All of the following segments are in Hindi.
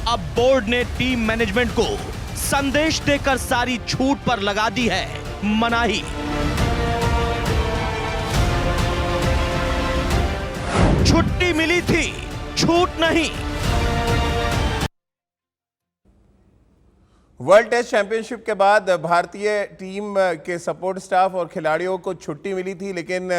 अब बोर्ड ने टीम मैनेजमेंट को संदेश देकर सारी छूट पर लगा दी है मनाही। छुट्टी मिली थी, छूट नहीं। वर्ल्ड टेस्ट चैंपियनशिप के बाद भारतीय टीम के सपोर्ट स्टाफ और खिलाड़ियों को छुट्टी मिली थी, लेकिन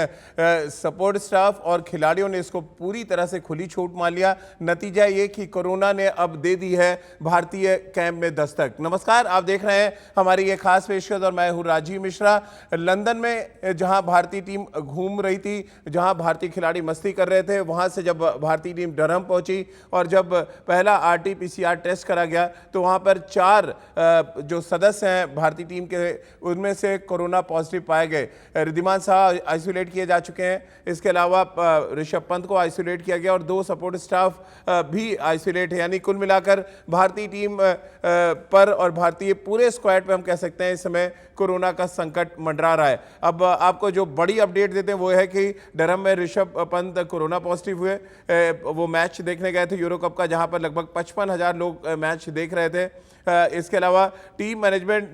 सपोर्ट स्टाफ और खिलाड़ियों ने इसको पूरी तरह से खुली छूट मान लिया। नतीजा ये कि कोरोना ने अब दे दी है भारतीय कैंप में दस्तक। नमस्कार, आप देख रहे हैं हमारी ये खास पेशकश और मैं हूं राजीव मिश्रा। लंदन में जहां भारतीय टीम घूम रही थी, जहां भारतीय खिलाड़ी मस्ती कर रहे थे, वहां से जब भारतीय टीम डरहम पहुंची और जब पहला RT-PCR टेस्ट करा गया तो वहां पर 4 जो सदस्य हैं भारतीय टीम के, उनमें से कोरोना पॉजिटिव पाए गए। रिद्धिमान शाह आइसोलेट किए जा चुके हैं। इसके अलावा ऋषभ पंत को आइसोलेट किया गया और 2 सपोर्ट स्टाफ भी आइसोलेट है। यानी कुल मिलाकर भारतीय टीम पर और भारतीय पूरे स्क्वाड पे हम कह सकते हैं इस समय कोरोना का संकट मंडरा रहा है। अब आपको जो बड़ी अपडेट देते हैं वो है कि डरहम में ऋषभ पंत कोरोना पॉजिटिव हुए। वो मैच देखने गए थे यूरो कप का, जहां पर लगभग 55,000 लोग मैच देख रहे थे। इसके अलावा टीम मैनेजमेंट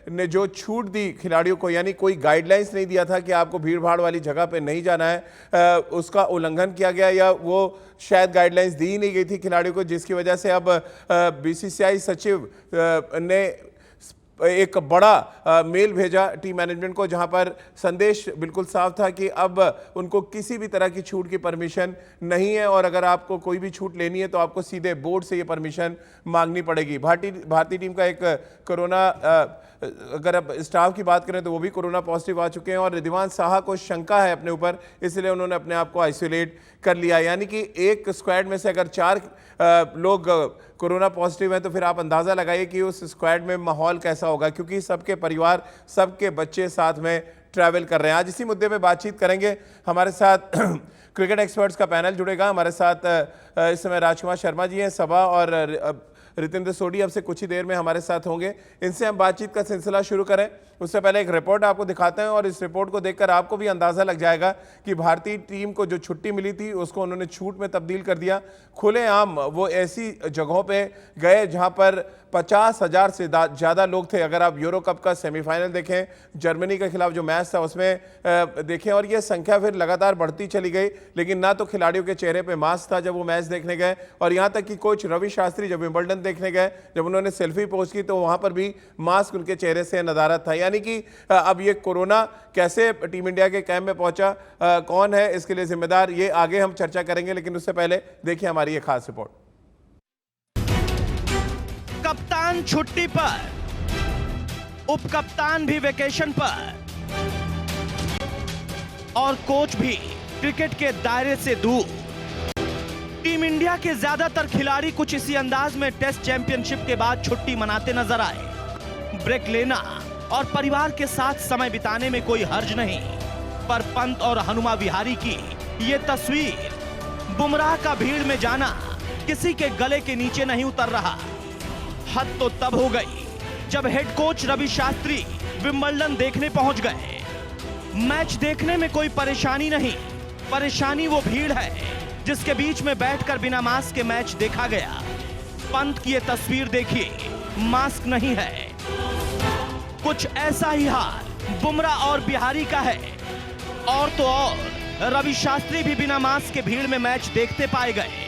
ने जो छूट दी खिलाड़ियों को, यानी कोई गाइडलाइंस नहीं दिया था कि आपको भीड़ भाड़ वाली जगह पे नहीं जाना है, उसका उल्लंघन किया गया या वो शायद गाइडलाइंस दी नहीं गई थी खिलाड़ियों को, जिसकी वजह से अब BCCI सचिव ने एक बड़ा मेल भेजा टीम मैनेजमेंट को, जहां पर संदेश बिल्कुल साफ था कि अब उनको किसी भी तरह की छूट की परमिशन नहीं है और अगर आपको कोई भी छूट लेनी है तो आपको सीधे बोर्ड से ये परमिशन मांगनी पड़ेगी। भारतीय टीम का एक कोरोना, अगर अब स्टाफ की बात करें तो वो भी कोरोना पॉजिटिव आ चुके हैं और रिद्धिमान शाह को शंका है अपने ऊपर, इसलिए उन्होंने अपने आप को आइसोलेट कर लिया। यानी कि एक स्क्वाड में से अगर 4 लोग कोरोना पॉजिटिव हैं तो फिर आप अंदाज़ा लगाइए कि उस स्क्वाड में माहौल कैसा होगा, क्योंकि सबके परिवार, सबके बच्चे साथ में ट्रैवल कर रहे हैं। आज इसी मुद्दे पे बातचीत करेंगे। हमारे साथ क्रिकेट एक्सपर्ट्स का पैनल जुड़ेगा। हमारे साथ इस समय राजकुमार शर्मा जी हैं, सबा और रितेंद्र सोडी अब से कुछ ही देर में हमारे साथ होंगे। इनसे हम बातचीत का सिलसिला शुरू करें उससे पहले एक रिपोर्ट आपको दिखाते हैं और इस रिपोर्ट को देखकर आपको भी अंदाज़ा लग जाएगा कि भारतीय टीम को जो छुट्टी मिली थी उसको उन्होंने छूट में तब्दील कर दिया। खुलेआम वो ऐसी जगहों पे गए जहां पर 50,000 से ज़्यादा लोग थे। अगर आप यूरो कप का सेमीफाइनल देखें, जर्मनी के खिलाफ जो मैच था उसमें देखें, और ये संख्या फिर लगातार बढ़ती चली गई, लेकिन ना तो खिलाड़ियों के चेहरे पे मास्क था जब वो मैच देखने गए, और यहाँ तक कि कोच रवि शास्त्री जब विंबलडन देखने गए, जब उन्होंने सेल्फी पोस्ट की तो वहाँ पर भी मास्क उनके चेहरे से नदारद था। यानी कि अब ये कोरोना कैसे टीम इंडिया के कैंप में पहुंचा, कौन है इसके लिए जिम्मेदार, ये आगे हम चर्चा करेंगे, लेकिन उससे पहले देखिए हमारी ये खास रिपोर्ट। कप्तान छुट्टी पर, उप कप्तान भी वेकेशन पर और कोच भी क्रिकेट के दायरे से दूर। टीम इंडिया के ज्यादातर खिलाड़ी कुछ इसी अंदाज में टेस्ट चैंपियनशिप के बाद छुट्टी मनाते नजर आए। ब्रेक लेना और परिवार के साथ समय बिताने में कोई हर्ज नहीं, पर पंत और हनुमा विहारी की ये तस्वीर, बुमराह का भीड़ में जाना किसी के गले के नीचे नहीं उतर रहा। हद तो तब हो गई जब head coach Ravi Shastri Wimbledon देखने पहुंच गए। मैच देखने में कोई परेशानी नहीं, परेशानी वो भीड़ है जिसके बीच में बैठकर बिना मास्क के मैच देखा गया। पंत की ये तस्वीर देखिए, मास्क नहीं है। कुछ ऐसा ही हाल बुमराह और बिहारी का है। और तो और रवि शास्त्री भी बिना मास्क के भीड़ में मैच देखते पाए गए।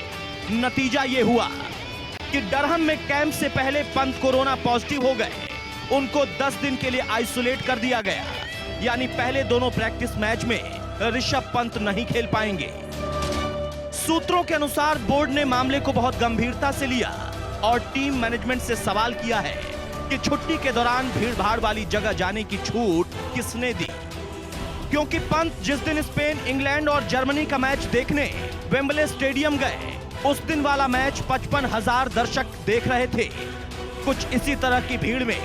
नतीजा ये हुआ कि डरहम में कैंप से पहले पंत कोरोना पॉजिटिव हो गए। उनको 10 दिन के लिए आइसोलेट कर दिया गया, यानी पहले दोनों प्रैक्टिस मैच में ऋषभ पंत नहीं खेल पाएंगे। सूत्रों के अनुसार बोर्ड ने मामले को बहुत गंभीरता से लिया और टीम मैनेजमेंट से सवाल किया है कि छुट्टी के दौरान भीड़ भाड़ वाली जगह जाने की छूट किसने दी, क्योंकि पंत जिस दिन स्पेन, इंग्लैंड और जर्मनी का मैच देखने वेम्बले स्टेडियम गए, उस दिन वाला मैच 55,000 दर्शक देख रहे थे। कुछ इसी तरह की भीड़ में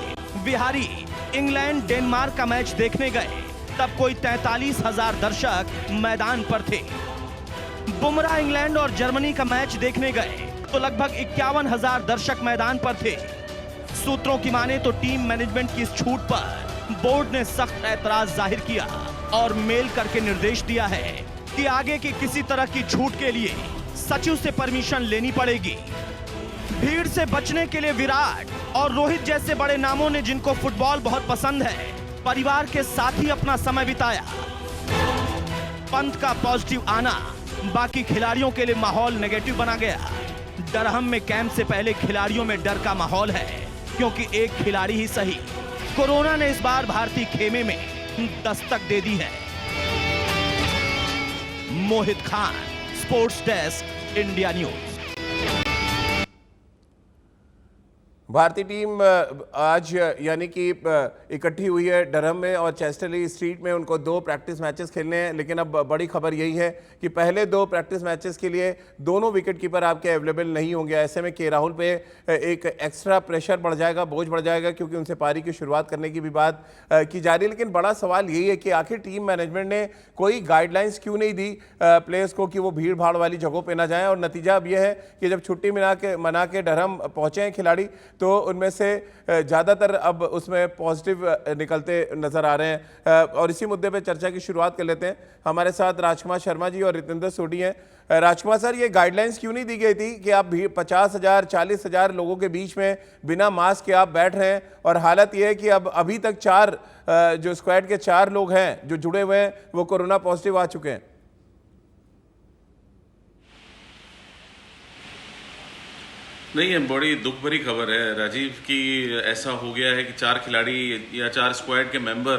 बिहारी इंग्लैंड डेनमार्क का मैच देखने गए, तब कोई 43,000 दर्शक मैदान पर थे। बुमराह इंग्लैंड और जर्मनी का मैच देखने गए तो लगभग 51,000 दर्शक मैदान पर थे। सूत्रों की माने तो टीम मैनेजमेंट की इस छूट पर बोर्ड ने सख्त ऐतराज जाहिर किया और मेल करके निर्देश दिया है कि आगे की किसी तरह की छूट के लिए सचिव से परमिशन लेनी पड़ेगी। भीड़ से बचने के लिए विराट और रोहित जैसे बड़े नामों ने, जिनको फुटबॉल बहुत पसंद है, परिवार के साथ ही अपना समय बिताया। पंत का पॉजिटिव आना बाकी खिलाड़ियों के लिए माहौल नेगेटिव बना गया। डरहम में कैंप से पहले खिलाड़ियों में डर का माहौल है, क्योंकि एक खिलाड़ी ही सही कोरोना ने इस बार भारतीय खेमे में दस्तक दे दी है। Mohit Khan, sports desk, India News. भारतीय टीम आज यानी कि इकट्ठी हुई है डरहम में और चेस्टरली स्ट्रीट में। उनको 2 प्रैक्टिस मैचेस खेलने हैं, लेकिन अब बड़ी खबर यही है कि पहले 2 प्रैक्टिस मैचेस के लिए दोनों विकेट कीपर आपके अवेलेबल नहीं होंगे। ऐसे में के राहुल पे एक एक्स्ट्रा प्रेशर बढ़ जाएगा, बोझ बढ़ जाएगा, क्योंकि उनसे पारी की शुरुआत करने की भी बात की जा रही है। लेकिन बड़ा सवाल यही है कि आखिर टीम मैनेजमेंट ने कोई गाइडलाइंस क्यों नहीं दी प्लेयर्स को कि वो भीड़ भाड़ वाली जगहों पर ना जाएं। और नतीजा अब यह है कि जब छुट्टी मना के डरहम पहुंचे हैं खिलाड़ी, तो उनमें से ज़्यादातर अब उसमें पॉजिटिव निकलते नज़र आ रहे हैं। और इसी मुद्दे पे चर्चा की शुरुआत कर लेते हैं। हमारे साथ राजकुमार शर्मा जी और रितेंद्र सोढी हैं। राजकुमार सर, ये गाइडलाइंस क्यों नहीं दी गई थी कि आप 50,000 40,000 लोगों के बीच में बिना मास्क के आप बैठ रहे हैं? और हालत ये है कि अब अभी तक 4 जो स्क्वाड के 4 लोग हैं जो जुड़े हुए हैं, वो कोरोना पॉजिटिव आ चुके हैं। नहीं, ये बड़ी दुख भरी खबर है राजीव कि ऐसा हो गया है कि 4 खिलाड़ी या 4 स्क्वाड के मेंबर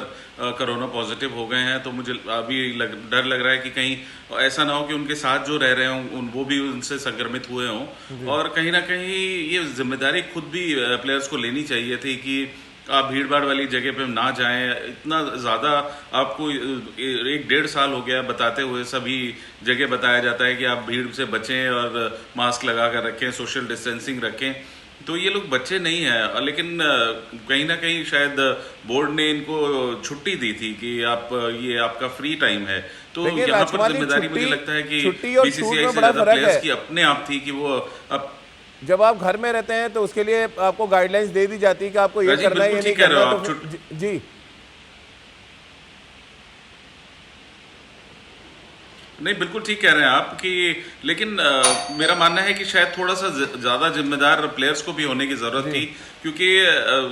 कोरोना पॉजिटिव हो गए हैं। तो मुझे अभी डर लग रहा है कि कहीं ऐसा ना हो कि उनके साथ जो रह रहे हों वो भी उनसे संक्रमित हुए हों। और कहीं ना कहीं ये जिम्मेदारी खुद भी प्लेयर्स को लेनी चाहिए थी कि आप भीड़ भाड़ वाली जगह पे ना जाएं। इतना ज़्यादा आपको 1-1.5 साल हो गया बताते हुए, सभी जगह बताया जाता है कि आप भीड़ से बचें और मास्क लगा कर रखें, सोशल डिस्टेंसिंग रखें। तो ये लोग बच्चे नहीं हैं, लेकिन कहीं ना कहीं शायद बोर्ड ने इनको छुट्टी दी थी कि आप ये आपका फ्री टाइम है। तो यहाँ पर जिम्मेदारी मुझे लगता है कि बीसीसीआई से ज़्यादा प्लेयर्स की अपने आप थी कि वो अब जब आप घर में रहते हैं तो उसके लिए आपको गाइडलाइंस दे दी जाती है कि आपको ये करना है, ये नहीं करना। तो जी नहीं, बिल्कुल ठीक कह रहे हैं आप कि लेकिन मेरा मानना है कि शायद थोड़ा सा ज़्यादा जिम्मेदार प्लेयर्स को भी होने की ज़रूरत थी, क्योंकि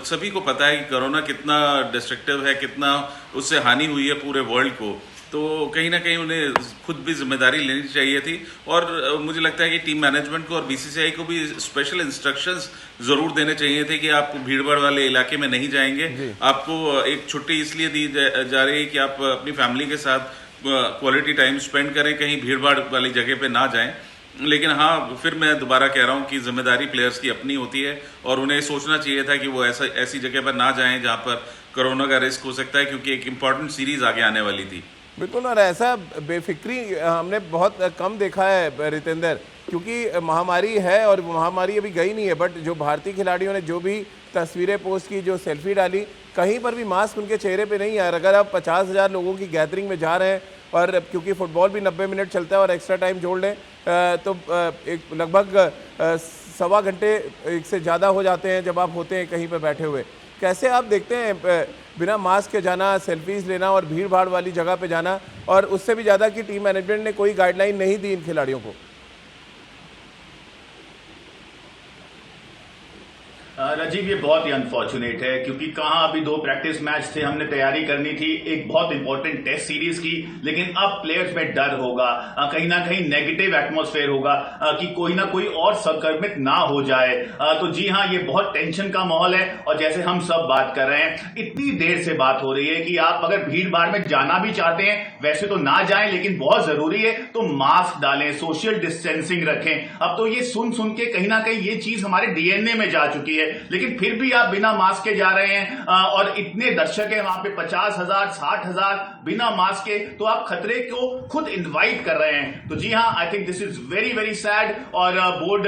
सभी को पता है कि कोरोना कितना डिस्ट्रक्टिव है, कितना उससे हानि हुई है पूरे वर्ल्ड को। तो कहीं ना कहीं उन्हें खुद भी जिम्मेदारी लेनी चाहिए थी। और मुझे लगता है कि टीम मैनेजमेंट को और बीसीसीआई को भी स्पेशल इंस्ट्रक्शंस ज़रूर देने चाहिए थे कि आप भीड़भाड़ वाले इलाके में नहीं जाएंगे। आपको एक छुट्टी इसलिए दी जा रही है कि आप अपनी फैमिली के साथ क्वालिटी टाइम स्पेंड करें, कहीं भीड़भाड़ वाली जगह पे ना जाएं। लेकिन हाँ, फिर मैं दोबारा कह रहा हूँ कि जिम्मेदारी प्लेयर्स की अपनी होती है और उन्हें सोचना चाहिए था कि वो ऐसी जगह पर ना जाएं जहाँ पर कोरोना का रिस्क हो सकता है, क्योंकि एक इम्पॉर्टेंट सीरीज आगे आने वाली थी। बिल्कुल, और ऐसा बेफिक्री हमने बहुत कम देखा है रितेंद्र, क्योंकि महामारी है और महामारी अभी गई नहीं है। बट जो भारतीय खिलाड़ियों ने जो भी तस्वीरें पोस्ट की, जो सेल्फी डाली, कहीं पर भी मास्क उनके चेहरे पे नहीं है। अगर आप 50,000 लोगों की गैदरिंग में जा रहे हैं, और क्योंकि फुटबॉल भी 90 मिनट चलता है और एक्स्ट्रा टाइम जोड़ लें तो एक लगभग 1.25 घंटे से ज़्यादा हो जाते हैं जब आप होते हैं कहीं पर बैठे हुए। कैसे आप देखते हैं बिना मास्क के जाना, सेल्फीज लेना और भीड़ भाड़ वाली जगह पे जाना, और उससे भी ज़्यादा कि टीम मैनेजमेंट ने कोई गाइडलाइन नहीं दी इन खिलाड़ियों को? राजीव, ये बहुत ही अनफॉर्चुनेट है, क्योंकि कहाँ अभी 2 प्रैक्टिस मैच थे, हमने तैयारी करनी थी एक बहुत इंपॉर्टेंट टेस्ट सीरीज की। लेकिन अब प्लेयर्स में डर होगा, कहीं ना कहीं नेगेटिव एटमॉस्फेयर होगा कि कोई ना कोई और संक्रमित ना हो जाए। तो जी हाँ, ये बहुत टेंशन का माहौल है। और जैसे हम सब बात कर रहे हैं, इतनी देर से बात हो रही है कि आप अगर भीड़ भाड़ में जाना भी चाहते हैं, वैसे तो ना जाएं, लेकिन बहुत जरूरी है तो मास्क डालें, सोशल डिस्टेंसिंग रखें। अब तो ये सुन के कहीं ना कहीं ये चीज हमारे डीएनए में जा चुकी है, लेकिन फिर भी आप बिना मास्क के जा रहे हैं। और इतने दर्शक हैं वहां पे, 50,000 60,000 बिना मास्क के, तो आप खतरे को खुद इनवाइट कर रहे हैं। तो जी हाँ, I think this is very very sad. और बोर्ड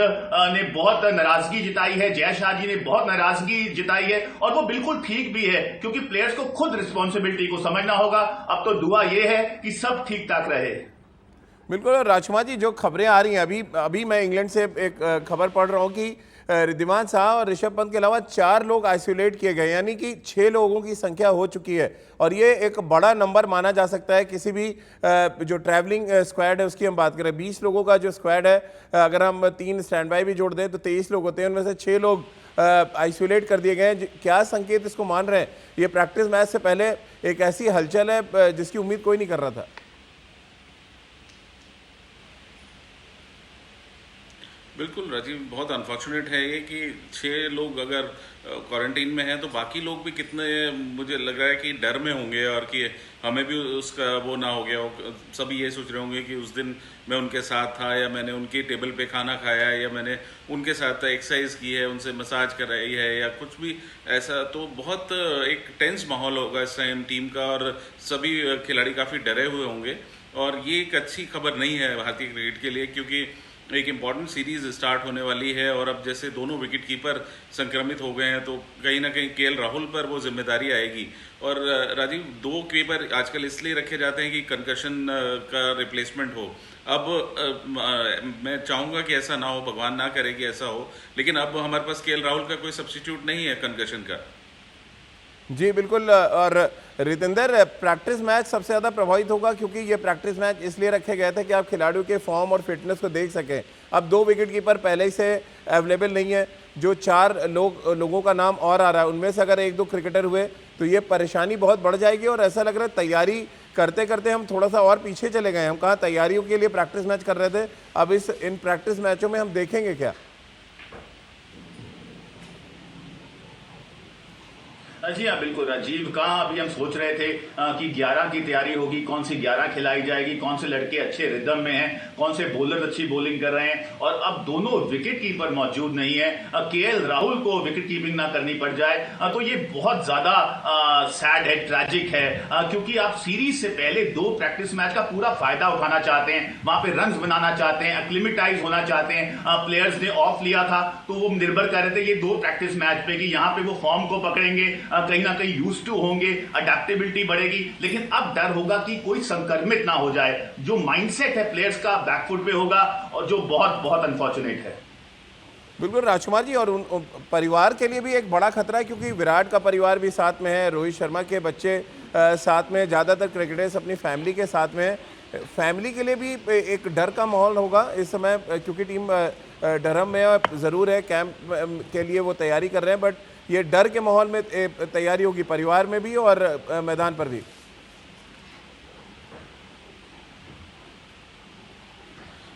ने बहुत नाराजगी जताई है, जय शाह जी ने बहुत नाराजगी जताई है, और वो बिल्कुल ठीक भी है, क्योंकि प्लेयर्स को खुद रिस्पॉन्सिबिलिटी को समझना होगा। अब तो दुआ ये है कि सब ठीक ठाक रहे। बिल्कुल। और राजकुमार जी, जो खबरें आ रही हैं, अभी मैं इंग्लैंड से एक खबर पढ़ रहा हूं कि रिद्धिमान शाह और ऋषभ पंत के अलावा 4 लोग आइसोलेट किए गए, यानी कि 6 लोगों की संख्या हो चुकी है और ये एक बड़ा नंबर माना जा सकता है किसी भी जो ट्रैवलिंग स्क्वाड है उसकी हम बात करें। 20 लोगों का जो स्क्वाड है, अगर हम 3 स्टैंड बाई भी जोड़ दें तो 23 लोग होते हैं, उनमें से 6 लोग आइसोलेट कर दिए गए हैं। क्या संकेत इसको मान रहे हैं? ये प्रैक्टिस मैच से पहले एक ऐसी हलचल है जिसकी उम्मीद कोई नहीं कर रहा था। बिल्कुल राजीव, बहुत अनफॉर्चुनेट है ये कि 6 लोग अगर क्वारंटीन में हैं तो बाकी लोग भी कितने, मुझे लग रहा है कि डर में होंगे और कि हमें भी उसका वो ना हो गया हो। सभी ये सोच रहे होंगे कि उस दिन मैं उनके साथ था या मैंने उनकी टेबल पे खाना खाया या मैंने उनके साथ एक्सरसाइज की है, उनसे मसाज कराई है या कुछ भी ऐसा। तो बहुत एक टेंस माहौल होगा इस टाइम टीम का और सभी खिलाड़ी काफ़ी डरे हुए होंगे और ये एक अच्छी खबर नहीं है भारतीय क्रिकेट के लिए, क्योंकि एक इम्पॉर्टेंट सीरीज स्टार्ट होने वाली है और अब जैसे दोनों विकेट कीपर संक्रमित हो गए हैं तो कहीं ना कहीं केएल राहुल पर वो जिम्मेदारी आएगी। और राजीव, 2 कीपर आजकल इसलिए रखे जाते हैं कि कंकशन का रिप्लेसमेंट हो। अब मैं चाहूंगा कि ऐसा ना हो, भगवान ना करे कि ऐसा हो, लेकिन अब हमारे पास केएल राहुल का कोई सब्स्टिट्यूट नहीं है कंकशन का। जी बिल्कुल। और रितेंद्र, प्रैक्टिस मैच सबसे ज़्यादा प्रभावित होगा क्योंकि ये प्रैक्टिस मैच इसलिए रखे गए थे कि आप खिलाड़ियों के फॉर्म और फिटनेस को देख सकें। अब 2 विकेट कीपर पहले ही से अवेलेबल नहीं है, जो 4 लोगों का नाम और आ रहा है उनमें से अगर 1-2 क्रिकेटर हुए तो ये परेशानी बहुत बढ़ जाएगी और ऐसा लग रहा है तैयारी करते करते हम थोड़ा सा और पीछे चले गए। हम कहाँ तैयारियों के लिए प्रैक्टिस मैच कर रहे थे, अब इन प्रैक्टिस मैचों में हम देखेंगे क्या? जी हाँ, बिल्कुल राजीव। कहाँ अभी हम सोच रहे थे कि 11 की तैयारी होगी, कौन सी 11 खिलाई जाएगी, कौन से लड़के अच्छे रिदम में हैं, कौन से बॉलर अच्छी बॉलिंग कर रहे हैं, और अब दोनों विकेट कीपर मौजूद नहीं है। केएल राहुल को विकेट कीपिंग ना करनी पड़ जाए तो ये बहुत ज्यादा सैड है, ट्रैजिक है, क्योंकि आप सीरीज से पहले 2 प्रैक्टिस मैच का पूरा फायदा उठाना चाहते हैं, वहां पे रन बनाना चाहते हैं, एक्लिमेटाइज होना चाहते हैं। प्लेयर्स ने ऑफ लिया था तो वो निर्भर कर रहे थे ये 2 प्रैक्टिस मैच पे कि यहाँ पे वो फॉर्म को पकड़ेंगे, कहीं ना कहीं यूज टू होंगे, अडेप्टेबिलिटी बढ़ेगी। लेकिन अब डर होगा कि कोई संक्रमित ना हो जाए। जो माइंडसेट है प्लेयर्स का बैकफुट पे होगा और जो बहुत बहुत अनफॉर्चुनेट है। बिल्कुल राजकुमार जी, और उन परिवार के लिए भी एक बड़ा खतरा है क्योंकि विराट का परिवार भी साथ में है, रोहित शर्मा के बच्चे साथ में, ज़्यादातर क्रिकेटर्स अपनी फैमिली के साथ में है। फैमिली के लिए भी एक डर का माहौल होगा इस समय क्योंकि टीम डरहम में ज़रूर है, कैंप के लिए वो तैयारी कर रहे हैं, बट ये डर के माहौल में तैयारी होगी परिवार में भी और मैदान पर भी।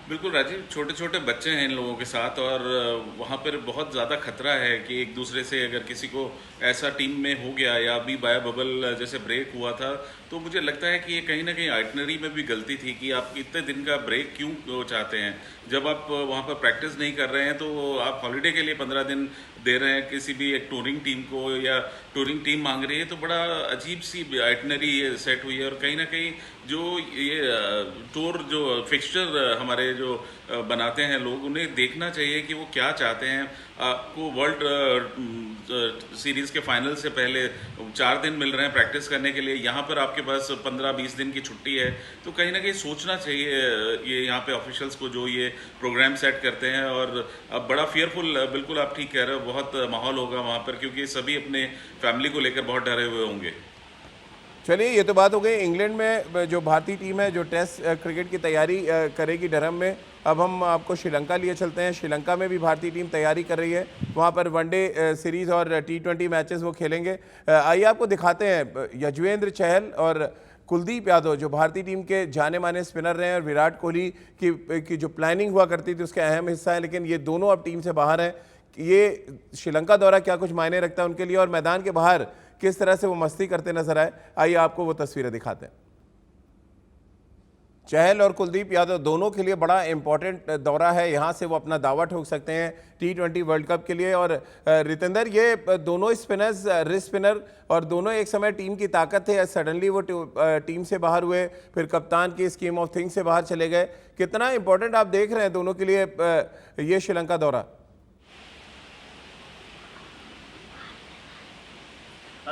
बिल्कुल राजीव, छोटे छोटे बच्चे हैं इन लोगों के साथ और वहाँ पर बहुत ज़्यादा खतरा है कि एक दूसरे से अगर किसी को ऐसा टीम में हो गया या अभी बाया बबल जैसे ब्रेक हुआ था तो मुझे लगता है कि ये कहीं ना कहीं आइटनरी में भी गलती थी कि आप इतने दिन का ब्रेक क्यों चाहते हैं। जब आप वहाँ पर प्रैक्टिस नहीं कर रहे हैं तो आप हॉलीडे के लिए 15 दिन दे रहे हैं किसी भी एक टूरिंग टीम को या टूरिंग टीम मांग रही है, तो बड़ा अजीब सी आइटनरी सेट हुई है। और कहीं ना कहीं जो ये टूर जो फिक्सचर हमारे जो बनाते हैं लोग, उन्हें देखना चाहिए कि वो क्या चाहते हैं। आपको वर्ल्ड सीरीज के फाइनल से पहले 4 दिन मिल रहे हैं प्रैक्टिस करने के लिए, यहाँ पर आपके पास 15-20 दिन की छुट्टी है, तो कहीं ना कहीं सोचना चाहिए ये यहाँ पे ऑफिशियल्स को जो ये प्रोग्राम सेट करते हैं। और अब बड़ा फियरफुल, बिल्कुल आप ठीक कह रहे हो, बहुत माहौल होगा वहाँ पर क्योंकि सभी अपने फैमिली को लेकर बहुत डरे हुए होंगे। चलिए, ये तो बात हो गई इंग्लैंड में जो भारतीय टीम है जो टेस्ट क्रिकेट की तैयारी करेगी डरहम में। अब हम आपको श्रीलंका लिए चलते हैं। श्रीलंका में भी भारतीय टीम तैयारी कर रही है, वहाँ पर वनडे सीरीज़ और T20 मैचेस वो खेलेंगे। आइए आपको दिखाते हैं यजुवेंद्र चहल और कुलदीप यादव जो भारतीय टीम के जाने माने स्पिनर रहे हैं और विराट कोहली की जो प्लानिंग हुआ करती थी उसके अहम हिस्सा है, लेकिन ये दोनों अब टीम से बाहर हैं। ये श्रीलंका दौरा क्या कुछ मायने रखता है उनके लिए और मैदान के बाहर किस तरह से वो मस्ती करते नजर आए, आइए आपको वो तस्वीरें दिखाते हैं। चहल और कुलदीप यादव दोनों के लिए बड़ा इंपॉर्टेंट दौरा है, यहाँ से वो अपना दावा ठोक सकते हैं T20 वर्ल्ड कप के लिए। और रितेंद्र, ये दोनों स्पिनर्स रिस्ट स्पिनर और दोनों एक समय टीम की ताकत थे, सडनली वो टीम से बाहर हुए, फिर कप्तान की स्कीम ऑफ थिंग्स से बाहर चले गए। कितना इंपॉर्टेंट आप देख रहे हैं दोनों के लिए ये श्रीलंका दौरा?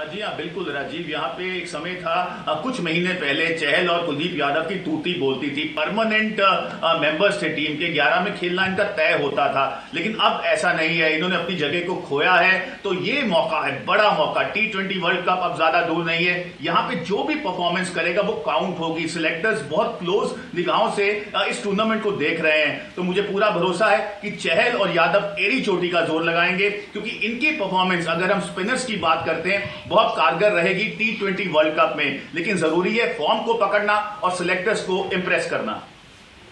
जी हाँ, बिल्कुल राजीव। यहाँ पे एक समय था कुछ महीने पहले चहल और कुलदीप यादव की तूती बोलती थी। परमानेंट मेंबर्स थे टीम के, 11 में खेलना इनका तय होता था, लेकिन अब ऐसा नहीं है। इन्होंने अपनी जगह को खोया है, तो ये मौका है, बड़ा मौका। T20 वर्ल्ड कप अब ज्यादा दूर नहीं है। यहाँ पे जो भी परफॉर्मेंस करेगा वो काउंट होगी। सिलेक्टर्स बहुत क्लोज निगाहों से इस टूर्नामेंट को देख रहे हैं, तो मुझे पूरा भरोसा है कि चहल और यादव एड़ी चोटी का जोर लगाएंगे, क्योंकि इनकी परफॉर्मेंस, अगर हम स्पिनर्स की बात करते हैं, बहुत कारगर रहेगी T20 वर्ल्ड कप में। लेकिन जरूरी है फॉर्म को पकड़ना और सिलेक्टर्स को इंप्रेस करना।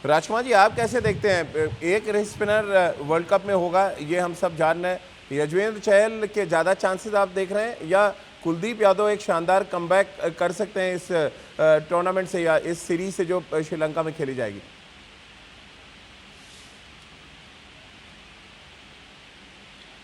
राजकुमार जी, आप कैसे देखते हैं? एक स्पिनर वर्ल्ड कप में होगा, ये हम सब जान रहे हैं। यजुवेंद्र चहल के ज़्यादा चांसेस आप देख रहे हैं, या कुलदीप यादव एक शानदार कमबैक कर सकते हैं इस टूर्नामेंट से या इस सीरीज से जो श्रीलंका में खेली जाएगी?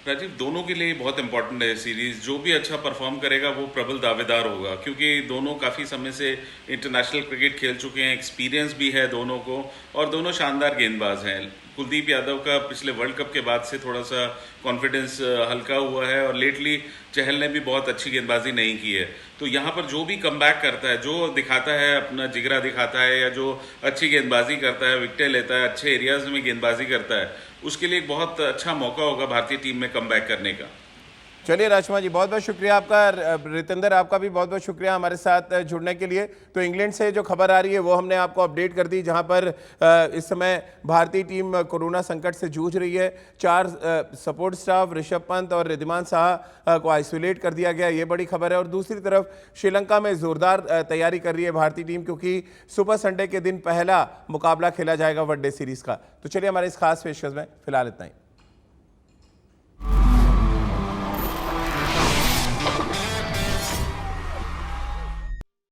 राजीव, दोनों के लिए बहुत इंपॉर्टेंट है सीरीज। जो भी अच्छा परफॉर्म करेगा वो प्रबल दावेदार होगा, क्योंकि दोनों काफ़ी समय से इंटरनेशनल क्रिकेट खेल चुके हैं, एक्सपीरियंस भी है दोनों को, और दोनों शानदार गेंदबाज हैं। कुलदीप यादव का पिछले वर्ल्ड कप के बाद से थोड़ा सा कॉन्फिडेंस हल्का हुआ है, और लेटली चहल ने भी बहुत अच्छी गेंदबाजी नहीं की है। तो यहाँ पर जो भी कमबैक करता है, जो दिखाता है अपना जिगरा दिखाता है, या जो अच्छी गेंदबाजी करता है, विकेटें लेता है, अच्छे एरियाज में गेंदबाजी करता है, उसके लिए एक बहुत अच्छा मौका होगा भारतीय टीम में कमबैक करने का। चलिए राजकुमार जी, बहुत बहुत शुक्रिया आपका। रितेंद्र, आपका भी बहुत बहुत शुक्रिया हमारे साथ जुड़ने के लिए। तो इंग्लैंड से जो खबर आ रही है वो हमने आपको अपडेट कर दी, जहां पर इस समय भारतीय टीम कोरोना संकट से जूझ रही है। 4 सपोर्ट स्टाफ, ऋषभ पंत और रिद्धिमान साहा को आइसोलेट कर दिया गया, ये बड़ी खबर है। और दूसरी तरफ श्रीलंका में जोरदार तैयारी कर रही है भारतीय टीम, क्योंकि सुपर संडे के दिन पहला मुकाबला खेला जाएगा वनडे सीरीज का। तो चलिए हमारे इस खास पेशकश में फिलहाल इतना ही।